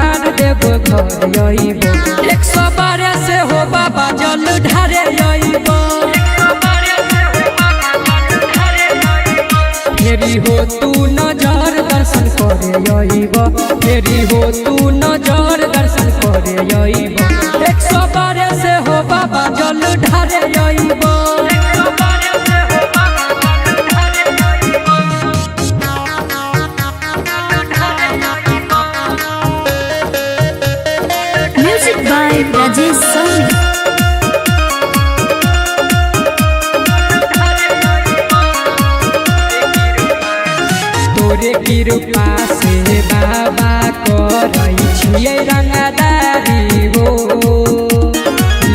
मार देव घर आइबो 112 से हो बाबा जल ढारे आइबो फेरी हो तू नजर दर्शन करे आइबो फेरी हो तू नजर दर्शन करे आइबो 112 से हो बाबा जल ढारे आइबो Music by Rajesh Soni. तोरे कृपा से बाबा करै छियै रंगदारी हो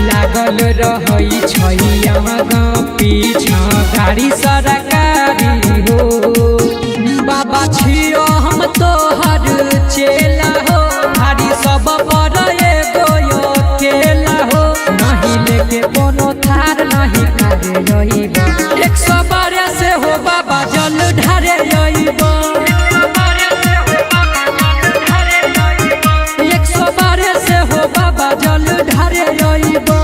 लागल रहै छै आगाँ पीछा गाड़ी सरकारी हो बाबा छियो हम तोहर चेला हो भारी सब पर एगो अकेला हो नहीं लेके कोनो थार नहीं करे रहिबो 112 से हो बाबा जल ढारे आइबो 112 से हो बाबा जल ढारे आइबो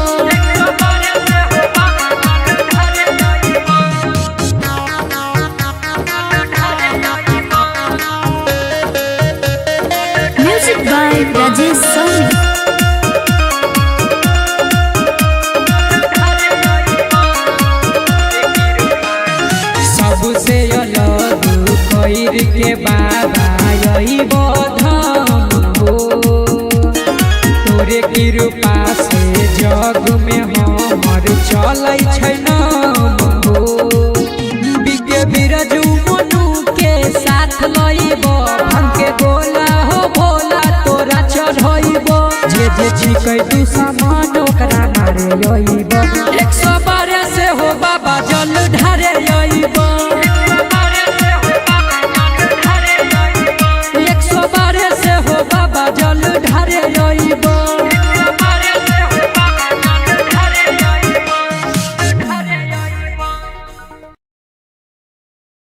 Music by Rajesh Soni. सबसे अलग खैर के बाबा आइबो धाम हो तोरे कृपा से जग में हमर चलै छै नाम हो बिके बिरजू मनु के साथ लइबो भंग के गोला हो भोला तोरा चढ़इबो जे छिकै तू सामान ओकरा मारे आइबो